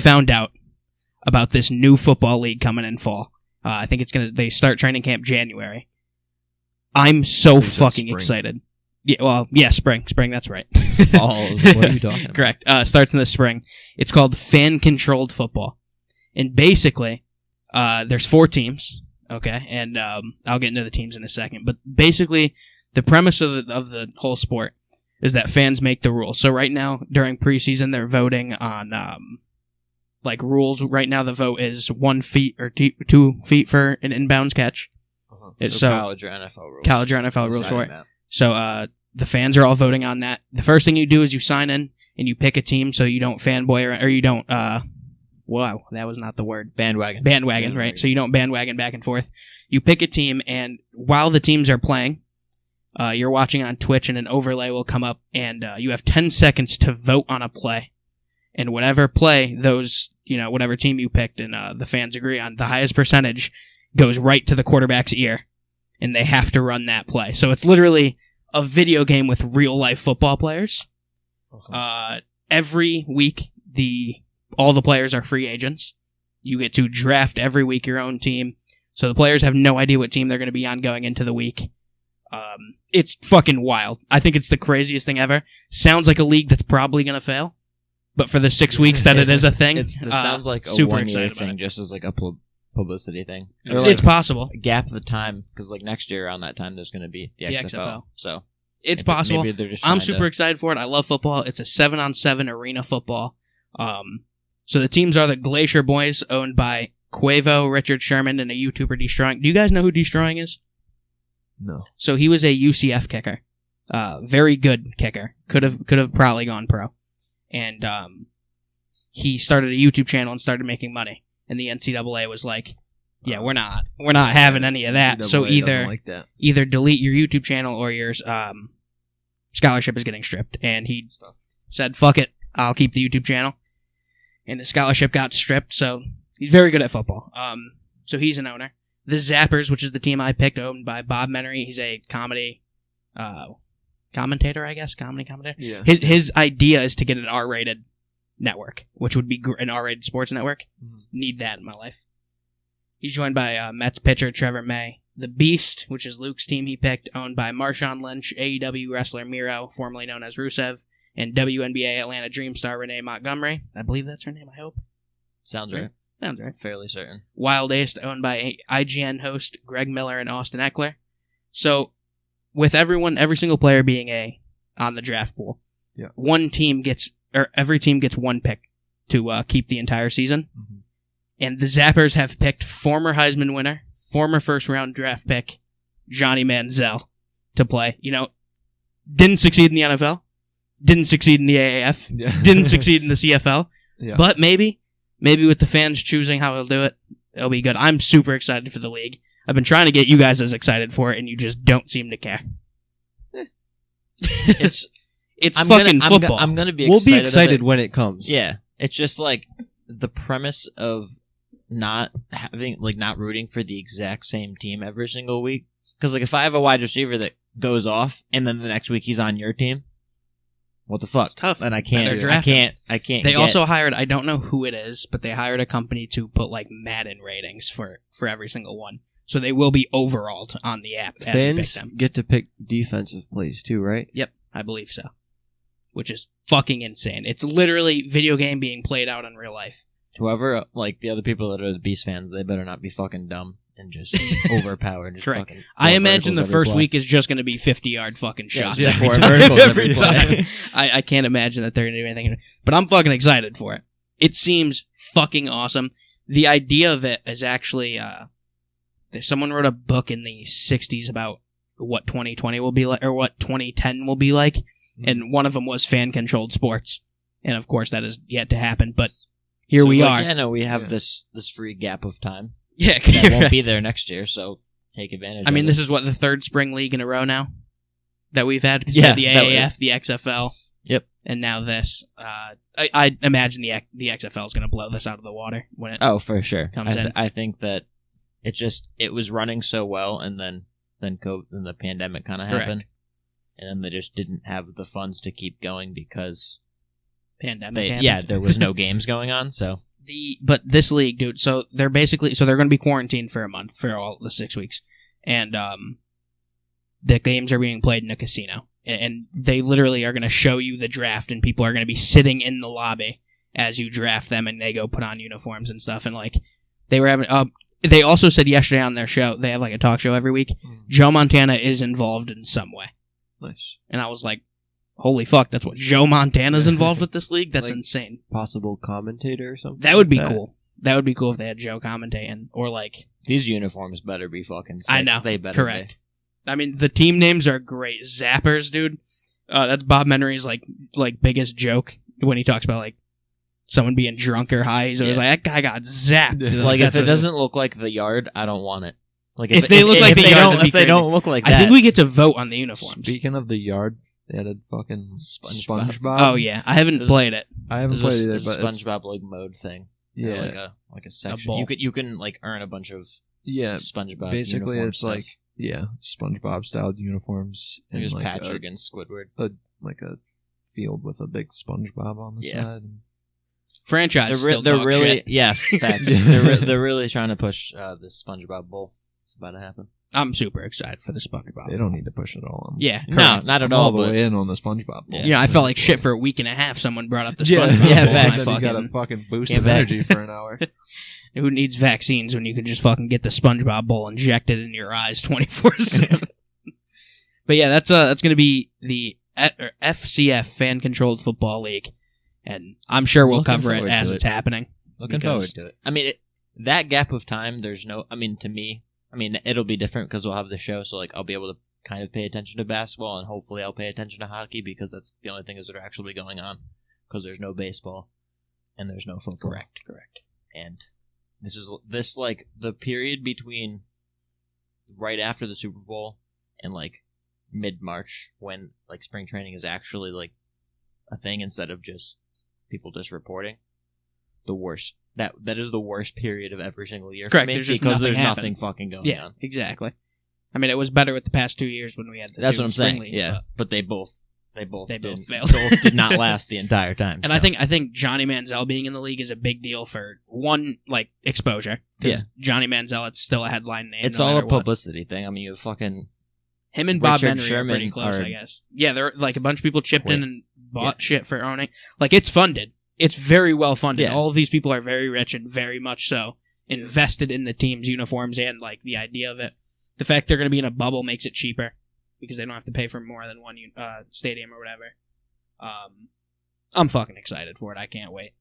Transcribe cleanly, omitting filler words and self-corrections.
found out about this new football league coming in fall. I think they start training camp January. I'm so fucking excited. Yeah, spring, that's right. Fall, what are you talking about? Correct. Starts in the spring. It's called fan-controlled football. And basically, there's 4 teams, okay? And I'll get into the teams in a second. But basically, the premise of the whole sport is that fans make the rules. So right now, during preseason, they're voting on rules. Right now, the vote is 1 feet or 2 feet for an inbounds catch. So college or NFL rules. College or NFL rules for it. So the fans are all voting on that. The first thing you do is you sign in and you pick a team so you don't fanboy or you don't, wow, that was not the word. Bandwagon, right? So you don't bandwagon back and forth. You pick a team, and while the teams are playing, you're watching on Twitch, and an overlay will come up, and you have 10 seconds to vote on a play. And whatever play whatever team you picked and the fans agree on, the highest percentage goes right to the quarterback's ear, and they have to run that play. So it's literally a video game with real-life football players. Every week, all the players are free agents. You get to draft every week your own team, so the players have no idea what team they're going to be on going into the week. It's fucking wild. I think it's the craziest thing ever. Sounds like a league that's probably going to fail, but for the 6 weeks that it is a thing, it sounds like a super 1 year excited thing, just as like a publicity thing. It's possible. A gap of time, because like next year around that time there's going to be the XFL. So it's possible. Maybe they're just I'm super excited for it. I love football. It's a 7-on-7 arena football. So the teams are the Glacier Boys, owned by Quavo, Richard Sherman, and a YouTuber, Destroying. Do you guys know who Destroying is? No. So he was a UCF kicker. Very good kicker. Could have probably gone pro. And he started a YouTube channel and started making money. And the NCAA was like, yeah, we're not having any of that. So either delete your YouTube channel or your scholarship is getting stripped. And he said, fuck it, I'll keep the YouTube channel. And the scholarship got stripped, so he's very good at football. So he's an owner. The Zappers, which is the team I picked, owned by Bob Menery. He's a comedy commentator, I guess. Comedy commentator. Yeah. His idea is to get an R-rated network, which would be an R-rated sports network. Mm-hmm. Need that in my life. He's joined by Mets pitcher Trevor May. The Beast, which is Luke's team he picked, owned by Marshawn Lynch, AEW wrestler Miro, formerly known as Rusev, and WNBA Atlanta Dream star Renee Montgomery. I believe that's her name, I hope. Sounds right. Sounds right. Fairly certain. Wild Ace, owned by IGN host Greg Miller and Austin Eckler. So, with every single player being on the draft pool, every team gets 1 pick to keep the entire season. Mm-hmm. And the Zappers have picked former Heisman winner, former first-round draft pick, Johnny Manziel, to play. Didn't succeed in the NFL, didn't succeed in the AAF, didn't succeed in the CFL, but maybe with the fans choosing how he'll do it, it'll be good. I'm super excited for the league. I've been trying to get you guys as excited for it, and you just don't seem to care. It's fucking football. I'm gonna be excited. We'll be excited when it comes. Yeah. It's just like the premise of not rooting for the exact same team every single week. Because if I have a wide receiver that goes off, and then the next week he's on your team, what the fuck? It's tough. And I can't. They also hired, I don't know who it is, but they hired a company to put Madden ratings for every single one. So they will be overalled on the app as you pick them. Get to pick defensive plays too, right? Yep, I believe so. Which is fucking insane. It's literally video game being played out in real life. Whoever, the other people that are the Beast fans, they better not be fucking dumb and just overpowered. Just correct. I imagine the first week is just going to be 50-yard fucking shots every time. I can't imagine that they're going to do anything. But I'm fucking excited for it. It seems fucking awesome. The idea of it is actually... someone wrote a book in the 60s about what 2020 will be like, or what 2010 will be like, and one of them was fan-controlled sports. And of course that is yet to happen, but here we are. Yeah, no, we have this free gap of time. Yeah, that won't be there next year, so take advantage of it. This is what, the third spring league in a row now that we've had? Yeah. The AAF, the XFL. Yep. And now this. I imagine the XFL is going to blow this out of the water when it for sure. comes in. I think that it was running so well, and then COVID and the pandemic kind of happened, and then they just didn't have the funds to keep going because pandemic. there was no games going on. So But this league, dude, so they're going to be quarantined for a month for all the 6 weeks. And the games are being played in a casino. And they literally are going to show you the draft, and people are going to be sitting in the lobby as you draft them, and they go put on uniforms and stuff. And like they were having, they also said yesterday on their show, they have like a talk show every week. Joe Montana is involved in some way. Nice. And I was like, holy fuck, that's what Joe Montana's involved with this league? That's like, insane. Possible commentator or something? That would be cool. That would be cool if they had Joe commentating, or like these uniforms better be fucking sick. I know. They better correct. Be. I mean, the team names are great. Zappers, dude. That's Bob Menery's like biggest joke when he talks about like someone being drunk or high. He's always like, that guy got zapped. Like if it doesn't look like the Yard, I don't want it. Like if they look like the Yard, if they don't look like that, I think we get to vote on the uniforms. Speaking of the Yard, they had a fucking SpongeBob. Oh yeah, I haven't played it. I haven't played it, but SpongeBob like mode thing. Yeah, like a section. You can like earn a bunch of SpongeBob. Basically, it's stuff. like SpongeBob styled uniforms. There's like Patrick and Squidward. Like a field with a big SpongeBob on the side. Franchise. They're really shit. Facts. they're really trying to push this SpongeBob Bowl. It's about to happen. I'm super excited for the SpongeBob. They don't need to push it all on. Yeah, no, not at all. The way in on the SpongeBob Bowl. Yeah, I felt like shit for a week and a half. Someone brought up the SpongeBob Bowl. Facts. Then you got a fucking boost of energy for an hour. Who needs vaccines when you can just fucking get the SpongeBob Bowl injected in your eyes 24/7? But yeah, that's going to be the FCF, Fan Controlled Football League, and I'm sure we'll cover it as it's happening. Looking forward to it. I mean, that gap of time, there's no. I mean, to me, it'll be different because we'll have the show, so like I'll be able to kind of pay attention to basketball, and hopefully I'll pay attention to hockey because that's the only things that are actually going on. Because there's no baseball and there's no football. Correct. And this like the period between right after the Super Bowl and like mid-March when like spring training is actually like a thing instead of just people just reporting. The worst. That is the worst period of every single year. Correct. For me There's just because nothing there's nothing fucking going on. Yeah, exactly. I mean, it was better with the past 2 years when we had the That's what I'm saying. league, Yeah, but they both failed. Both did not last the entire time. And so. I think Johnny Manziel being in the league is a big deal for one, like exposure. Yeah, Johnny Manziel, it's still a headline name. It's all a publicity thing. I mean, you fucking him and Bob Menery are pretty close, I guess. Yeah, they're like a bunch of people chipped in and bought shit for owning. Like it's funded. It's very well funded. Yeah. All of these people are very rich and very much so invested in the team's uniforms and like the idea of it. The fact they're going to be in a bubble makes it cheaper because they don't have to pay for more than one stadium or whatever. I'm fucking excited for it. I can't wait.